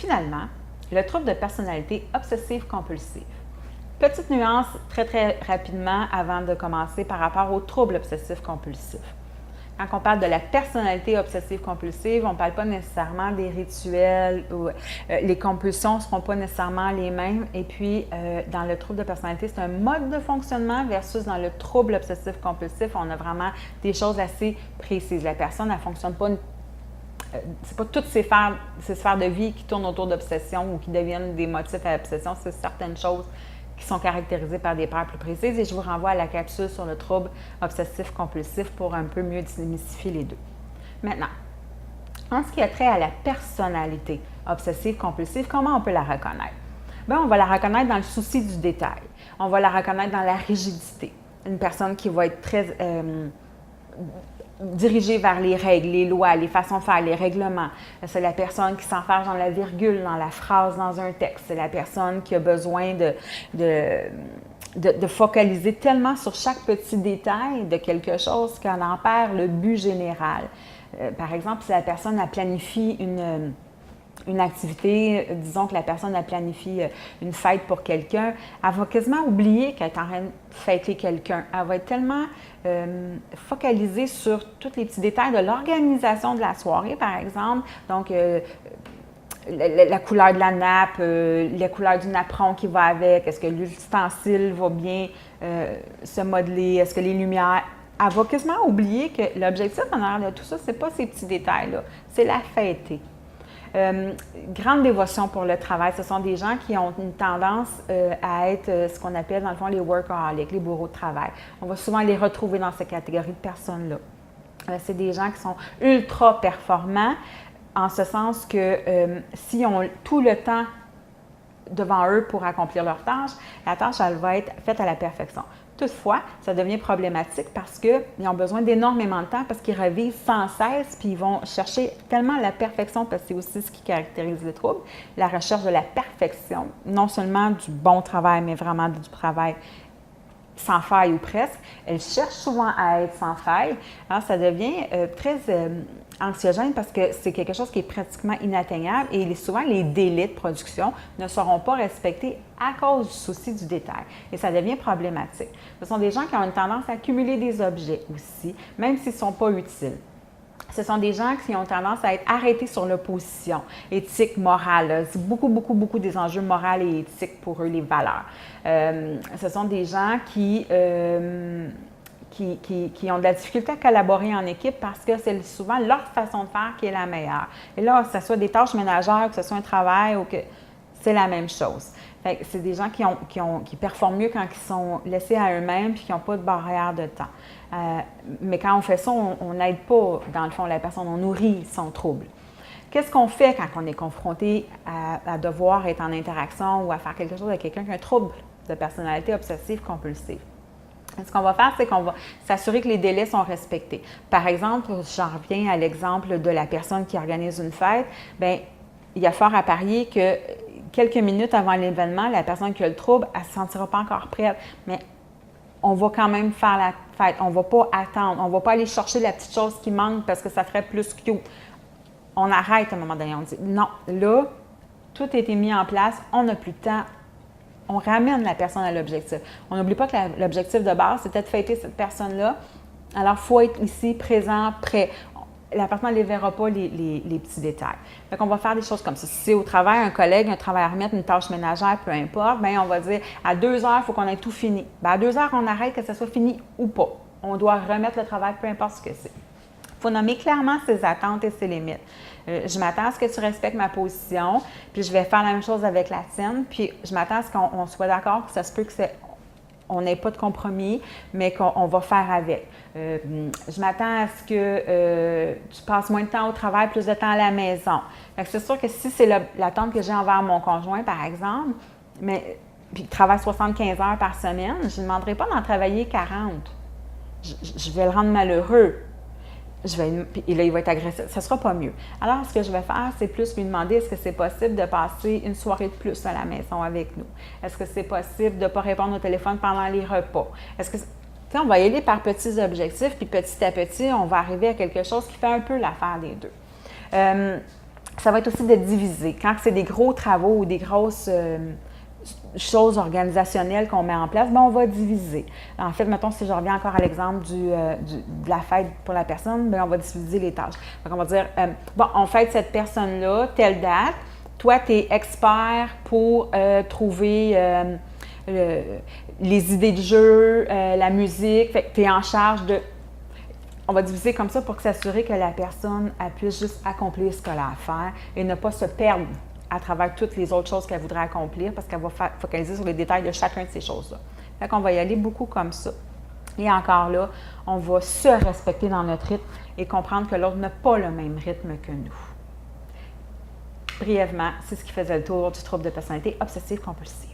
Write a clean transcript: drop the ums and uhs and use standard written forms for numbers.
Finalement, le trouble de personnalité obsessive-compulsive. Petite nuance très rapidement avant de commencer par rapport au trouble obsessif-compulsif. Quand on parle de la personnalité obsessive-compulsive, on ne parle pas nécessairement des rituels ou les compulsions ne seront pas nécessairement les mêmes. Et puis, dans le trouble de personnalité, c'est un mode de fonctionnement versus dans le trouble obsessif-compulsif, on a vraiment des choses assez précises. La personne, elle ne fonctionne pas, c'est pas toutes ces sphères de vie qui tournent autour d'obsession ou qui deviennent des motifs à l'obsession, c'est certaines choses qui sont caractérisées par des paires plus précises. Et je vous renvoie à la capsule sur le trouble obsessif-compulsif pour un peu mieux démystifier les deux. Maintenant, en ce qui a trait à la personnalité obsessive-compulsive, comment on peut la reconnaître? Bien, on va la reconnaître dans le souci du détail. On va la reconnaître dans la rigidité. Une personne qui va être très dirigée vers les règles, les lois, les façons de faire, les règlements. C'est la personne qui s'enferme dans la virgule, dans la phrase, dans un texte. C'est la personne qui a besoin de focaliser tellement sur chaque petit détail de quelque chose qu'elle en perd le but général. Par exemple, si la personne a planifié une activité, disons que la personne a planifié une fête pour quelqu'un, elle va quasiment oublier qu'elle est en train de fêter quelqu'un. Elle va être tellement focalisée sur tous les petits détails de l'organisation de la soirée, par exemple. Donc, la couleur de la nappe, la couleur du napperon qui va avec, est-ce que l'ustensile va bien se modeler, est-ce que les lumières... Elle va quasiment oublier que l'objectif en arrière de tout ça, ce n'est pas ces petits détails-là, c'est la fêter. Grande dévotion pour le travail. Ce sont des gens qui ont une tendance à être ce qu'on appelle dans le fond les workaholics, les bourreaux de travail. On va souvent les retrouver dans cette catégorie de personnes-là. C'est des gens qui sont ultra performants en ce sens que s'ils ont tout le temps devant eux pour accomplir leur tâche, la tâche, elle va être faite à la perfection. Toutefois, ça devient problématique parce qu'ils ont besoin d'énormément de temps parce qu'ils revivent sans cesse puis ils vont chercher tellement la perfection parce que c'est aussi ce qui caractérise le trouble, la recherche de la perfection, non seulement du bon travail, mais vraiment du travail sans faille ou presque. Elles cherchent souvent à être sans faille. Alors, ça devient très anxiogène parce que c'est quelque chose qui est pratiquement inatteignable et souvent les délais de production ne seront pas respectés à cause du souci du détail. Et ça devient problématique. Ce sont des gens qui ont une tendance à accumuler des objets aussi, même s'ils ne sont pas utiles. Ce sont des gens qui ont tendance à être arrêtés sur l'opposition, éthique, morale. C'est beaucoup des enjeux moraux et éthiques pour eux, les valeurs. Ce sont des gens qui ont de la difficulté à collaborer en équipe parce que c'est souvent leur façon de faire qui est la meilleure. Et là, que ce soit des tâches ménagères, que ce soit un travail, ou que c'est la même chose. C'est des gens qui performent mieux quand ils sont laissés à eux-mêmes et qui n'ont pas de barrière de temps. Mais quand on fait ça, on n'aide pas, dans le fond, la personne, on nourrit son trouble. Qu'est-ce qu'on fait quand on est confronté à devoir être en interaction ou à faire quelque chose avec quelqu'un qui a un trouble de personnalité obsessive-compulsive? Ce qu'on va faire, c'est qu'on va s'assurer que les délais sont respectés. Par exemple, j'en reviens à l'exemple de la personne qui organise une fête. Bien, il y a fort à parier que quelques minutes avant l'événement, la personne qui a le trouble, elle ne se sentira pas encore prête. Mais on va quand même faire la fête. On ne va pas attendre. On ne va pas aller chercher la petite chose qui manque parce que ça ferait plus cute. On arrête à un moment donné. On dit non, là, tout a été mis en place. On n'a plus de temps. On ramène la personne à l'objectif. On n'oublie pas que l'objectif de base, c'était de fêter cette personne-là. Alors, il faut être ici, présent, prêt. La personne ne les verra pas, les petits détails. Fait qu'on va faire des choses comme ça. Si c'est au travail, un collègue, un travail à remettre, une tâche ménagère, peu importe, bien, on va dire à 2 heures, il faut qu'on ait tout fini. Bien, à 2 heures, on arrête que ça soit fini ou pas. On doit remettre le travail, peu importe ce que c'est. Il faut nommer clairement ses attentes et ses limites. Je m'attends à ce que tu respectes ma position, puis je vais faire la même chose avec la tienne, puis je m'attends à ce qu'on soit d'accord que ça se peut qu'on n'ait pas de compromis, mais qu'on va faire avec. Je m'attends à ce que tu passes moins de temps au travail, plus de temps à la maison. C'est sûr que si c'est l'attente que j'ai envers mon conjoint, par exemple, mais puis il travaille 75 heures par semaine, je ne demanderai pas d'en travailler 40. Je vais le rendre malheureux. Et là, il va être agressif. Ça ne sera pas mieux. Alors, ce que je vais faire, c'est plus lui demander est-ce que c'est possible de passer une soirée de plus à la maison avec nous? Est-ce que c'est possible de ne pas répondre au téléphone pendant les repas? Est-ce que on va y aller par petits objectifs, puis petit à petit, on va arriver à quelque chose qui fait un peu l'affaire des deux. Ça va être aussi de diviser. Quand c'est des gros travaux ou des grosses choses organisationnelles qu'on met en place, bien, on va diviser. En fait, mettons, si je reviens encore à l'exemple de la fête pour la personne, bien, on va diviser les tâches. Donc, on va dire, bon, on fête cette personne-là, telle date. Toi, tu es expert pour trouver les idées de jeu, la musique. Fait que tu es en charge de... On va diviser comme ça pour s'assurer que la personne elle puisse juste accomplir ce qu'elle a à faire et ne pas se perdre à travers toutes les autres choses qu'elle voudrait accomplir parce qu'elle va focaliser sur les détails de chacun de ces choses-là. Fait qu'on va y aller beaucoup comme ça. Et encore là, on va se respecter dans notre rythme et comprendre que l'autre n'a pas le même rythme que nous. Brièvement, c'est ce qui faisait le tour du trouble de personnalité obsessive-compulsive.